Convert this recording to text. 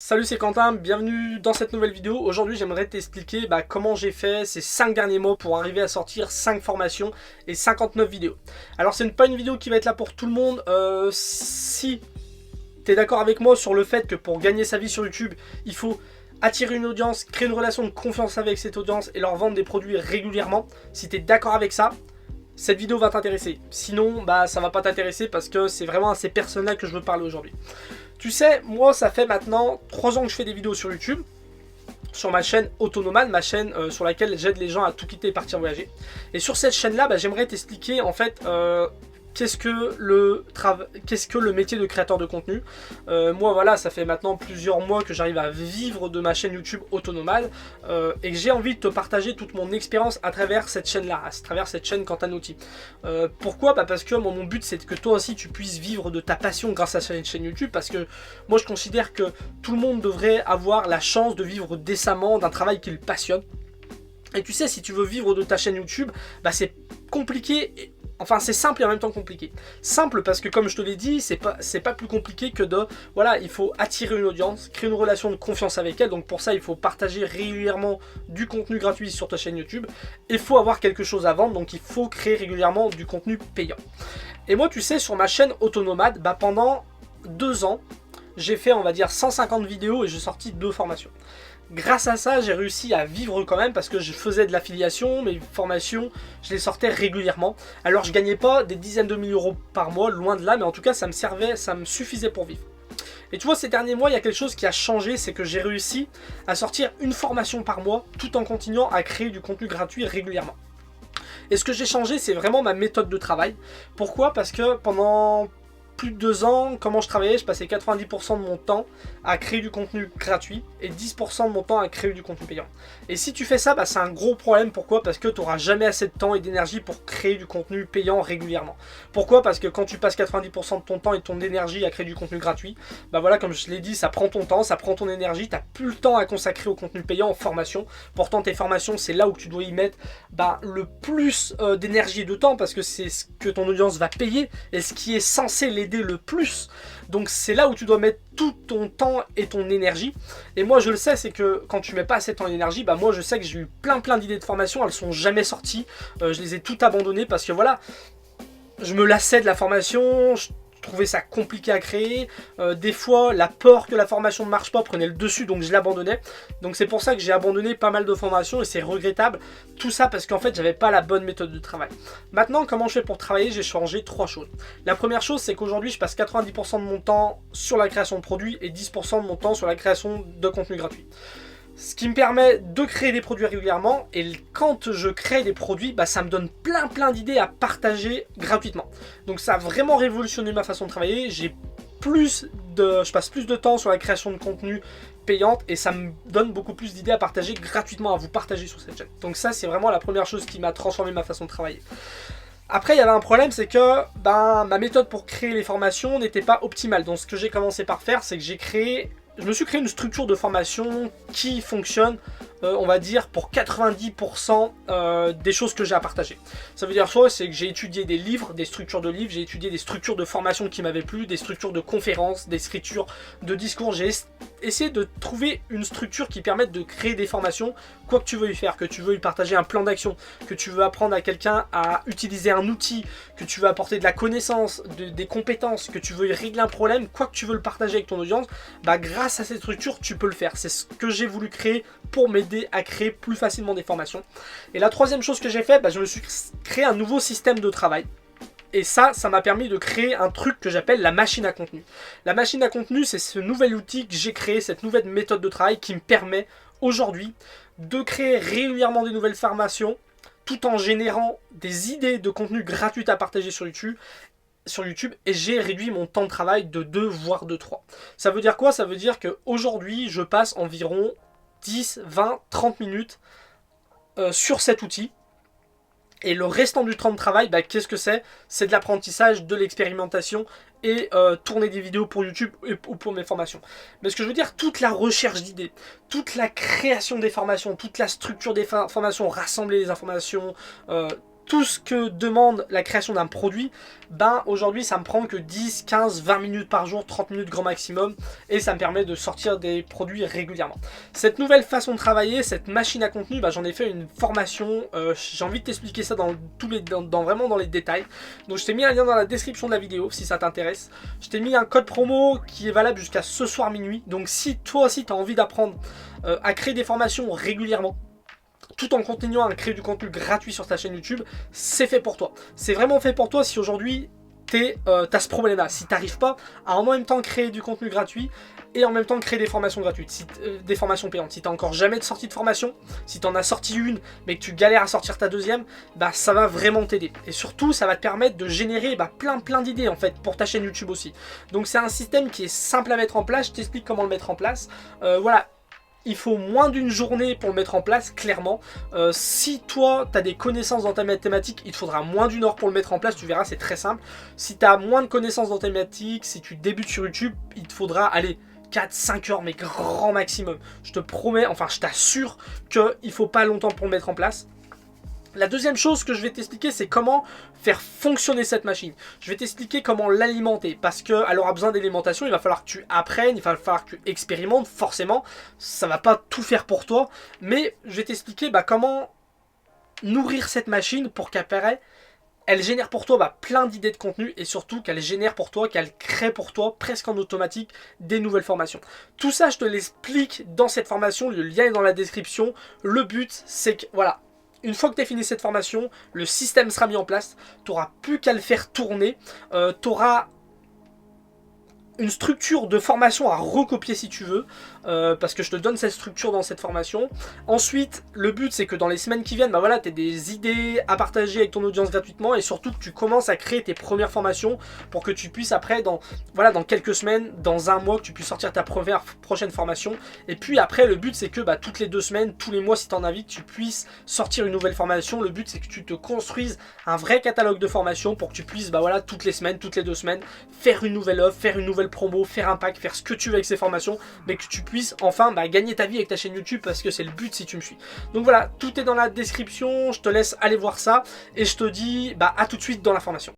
Salut, c'est Quentin, bienvenue dans cette nouvelle vidéo. Aujourd'hui j'aimerais t'expliquer comment j'ai fait ces 5 derniers mois pour arriver à sortir 5 formations et 59 vidéos. Alors c'est pas une vidéo qui va être là pour tout le monde. Si tu es d'accord avec moi sur le fait que pour gagner sa vie sur YouTube, il faut attirer une audience, créer une relation de confiance avec cette audience et leur vendre des produits régulièrement. Si tu es d'accord avec ça, cette vidéo va t'intéresser. Sinon, ça va pas t'intéresser parce que c'est vraiment à ces personnes-là que je veux parler aujourd'hui. Tu sais, moi ça fait maintenant 3 ans que je fais des vidéos sur YouTube, sur ma chaîne Autonomade, ma chaîne sur laquelle j'aide les gens à tout quitter et partir voyager. Et sur cette chaîne-là, j'aimerais t'expliquer en fait qu'est-ce que le métier de créateur de contenu. Moi voilà, ça fait maintenant plusieurs mois que j'arrive à vivre de ma chaîne YouTube Autonomade et que j'ai envie de te partager toute mon expérience à travers cette chaîne-là, à travers cette chaîne Quentin Outil. Pourquoi ? Parce que mon but c'est que toi aussi tu puisses vivre de ta passion grâce à cette chaîne YouTube, parce que moi je considère que tout le monde devrait avoir la chance de vivre décemment d'un travail qui le passionne. Et tu sais, si tu veux vivre de ta chaîne YouTube, c'est compliqué. Enfin, c'est simple et en même temps compliqué. Simple parce que, comme je te l'ai dit, c'est pas plus compliqué que il faut attirer une audience, créer une relation de confiance avec elle. Donc pour ça, il faut partager régulièrement du contenu gratuit sur ta chaîne YouTube. Il faut avoir quelque chose à vendre, donc il faut créer régulièrement du contenu payant. Et moi, tu sais, sur ma chaîne Autonomade, pendant 2 ans, j'ai fait, on va dire, 150 vidéos et j'ai sorti 2 formations. Grâce à ça, j'ai réussi à vivre quand même parce que je faisais de l'affiliation, mes formations, je les sortais régulièrement. Alors je gagnais pas des dizaines de milliers d'euros par mois, loin de là, mais en tout cas ça me servait, ça me suffisait pour vivre. Et tu vois, ces derniers mois, il y a quelque chose qui a changé, c'est que j'ai réussi à sortir une formation par mois tout en continuant à créer du contenu gratuit régulièrement. Et ce que j'ai changé, c'est vraiment ma méthode de travail. Pourquoi ? Parce que pendant plus de 2 ans, comment je travaillais, je passais 90% de mon temps à créer du contenu gratuit et 10% de mon temps à créer du contenu payant. Et si tu fais ça, c'est un gros problème. Pourquoi ? Parce que tu n'auras jamais assez de temps et d'énergie pour créer du contenu payant régulièrement. Pourquoi ? Parce que quand tu passes 90% de ton temps et de ton énergie à créer du contenu gratuit, comme je l'ai dit, ça prend ton temps, ça prend ton énergie, tu n'as plus le temps à consacrer au contenu payant en formation. Pourtant, tes formations, c'est là où tu dois y mettre le plus d'énergie et de temps, parce que c'est ce que ton audience va payer et ce qui est censé l'aider le plus. Donc c'est là où tu dois mettre tout ton temps et ton énergie. Et moi je le sais, c'est que quand tu mets pas assez de temps et d'énergie, moi je sais que j'ai eu plein d'idées de formation, elles sont jamais sorties, je les ai toutes abandonnées parce que je me lassais de la formation, je trouvais ça compliqué à créer, des fois la peur que la formation ne marche pas prenait le dessus, donc je l'abandonnais. Donc c'est pour ça que j'ai abandonné pas mal de formations et c'est regrettable, tout ça parce qu'en fait j'avais pas la bonne méthode de travail. Maintenant, comment je fais pour travailler ? J'ai changé 3 choses. La première chose, c'est qu'aujourd'hui je passe 90% de mon temps sur la création de produits et 10% de mon temps sur la création de contenu gratuit. Ce qui me permet de créer des produits régulièrement, et quand je crée des produits, ça me donne plein d'idées à partager gratuitement. Donc ça a vraiment révolutionné ma façon de travailler. Je passe plus de temps sur la création de contenu payante et ça me donne beaucoup plus d'idées à partager gratuitement, à vous partager sur cette chaîne. Donc ça, c'est vraiment la première chose qui m'a transformé ma façon de travailler. Après, il y avait un problème, c'est que ma méthode pour créer les formations n'était pas optimale. Donc ce que j'ai commencé par faire, c'est que je me suis créé une structure de formation qui fonctionne, on va dire, pour 90% des choses que j'ai à partager. Ça veut dire c'est que j'ai étudié des livres, des structures de livres, j'ai étudié des structures de formation qui m'avaient plu, des structures de conférences, des structures de discours. J'ai essayé de trouver une structure qui permette de créer des formations, quoi que tu veux y faire, que tu veux y partager un plan d'action, que tu veux apprendre à quelqu'un à utiliser un outil, que tu veux apporter de la connaissance, des compétences, que tu veux y régler un problème, quoi que tu veux le partager avec ton audience, grâce à cette structure, tu peux le faire. C'est ce que j'ai voulu créer pour m'aider à créer plus facilement des formations. Et la troisième chose que j'ai fait, je me suis créé un nouveau système de travail. Et ça m'a permis de créer un truc que j'appelle la machine à contenu. La machine à contenu, c'est ce nouvel outil que j'ai créé, cette nouvelle méthode de travail qui me permet aujourd'hui de créer régulièrement des nouvelles formations tout en générant des idées de contenu gratuites à partager sur YouTube, et j'ai réduit mon temps de travail de 2 voire de 3. Ça veut dire quoi ? Ça veut dire qu'aujourd'hui je passe environ 10, 20, 30 minutes sur cet outil. Et le restant du temps de travail, qu'est-ce que c'est ? C'est de l'apprentissage, de l'expérimentation et tourner des vidéos pour YouTube ou pour mes formations. Mais ce que je veux dire, toute la recherche d'idées, toute la création des formations, toute la structure des formations, rassembler les informations, tout ce que demande la création d'un produit, ben aujourd'hui ça me prend que 10, 15, 20 minutes par jour, 30 minutes grand maximum, et ça me permet de sortir des produits régulièrement. Cette nouvelle façon de travailler, cette machine à contenu, ben, j'en ai fait une formation, j'ai envie de t'expliquer ça vraiment dans les détails. Donc je t'ai mis un lien dans la description de la vidéo si ça t'intéresse. Je t'ai mis un code promo qui est valable jusqu'à ce soir minuit, donc si toi aussi tu as envie d'apprendre à créer des formations régulièrement, tout en continuant à créer du contenu gratuit sur ta chaîne YouTube, c'est fait pour toi. C'est vraiment fait pour toi si aujourd'hui tu as ce problème-là. Si tu n'arrives pas à en même temps créer du contenu gratuit et en même temps créer des formations gratuites, des formations payantes. Si tu n'as encore jamais sorti de formation, si tu en as sorti une mais que tu galères à sortir ta deuxième, bah ça va vraiment t'aider. Et surtout, ça va te permettre de générer plein d'idées en fait pour ta chaîne YouTube aussi. Donc c'est un système qui est simple à mettre en place. Je t'explique comment le mettre en place. Voilà. Il faut moins d'une journée pour le mettre en place, clairement. Si toi, tu as des connaissances dans ta mathématique, il te faudra moins d'une heure pour le mettre en place, tu verras, c'est très simple. Si tu as moins de connaissances dans ta mathématique, si tu débutes sur YouTube, il te faudra, allez, 4-5 heures, mais grand maximum. Je te promets, enfin je t'assure qu'il ne faut pas longtemps pour le mettre en place. La deuxième chose que je vais t'expliquer, c'est comment faire fonctionner cette machine. Je vais t'expliquer comment l'alimenter, parce qu'elle aura besoin d'alimentation, il va falloir que tu apprennes, il va falloir que tu expérimentes, forcément, ça ne va pas tout faire pour toi, mais je vais t'expliquer comment nourrir cette machine pour qu'après, elle génère pour toi plein d'idées de contenu et surtout qu'elle génère pour toi, qu'elle crée pour toi presque en automatique des nouvelles formations. Tout ça, je te l'explique dans cette formation, le lien est dans la description. Le but, c'est que, voilà, une fois que tu as fini cette formation, le système sera mis en place, tu n'auras plus qu'à le faire tourner, tu auras une structure de formation à recopier si tu veux, parce que je te donne cette structure dans cette formation. Ensuite, le but c'est que dans les semaines qui viennent, voilà, tu aies des idées à partager avec ton audience gratuitement et surtout que tu commences à créer tes premières formations pour que tu puisses après, dans quelques semaines, dans un mois, que tu puisses sortir ta prochaine formation. Et puis après, le but c'est que toutes les 2 semaines, tous les mois si tu en invites, tu puisses sortir une nouvelle formation. Le but c'est que tu te construises un vrai catalogue de formations pour que tu puisses, toutes les semaines, toutes les 2 semaines, faire une nouvelle offre, faire une nouvelle promo, faire un pack, faire ce que tu veux avec ces formations, mais que tu puisses enfin gagner ta vie avec ta chaîne YouTube, parce que c'est le but si tu me suis. Donc voilà, tout est dans la description, je te laisse aller voir ça et je te dis à tout de suite dans la formation.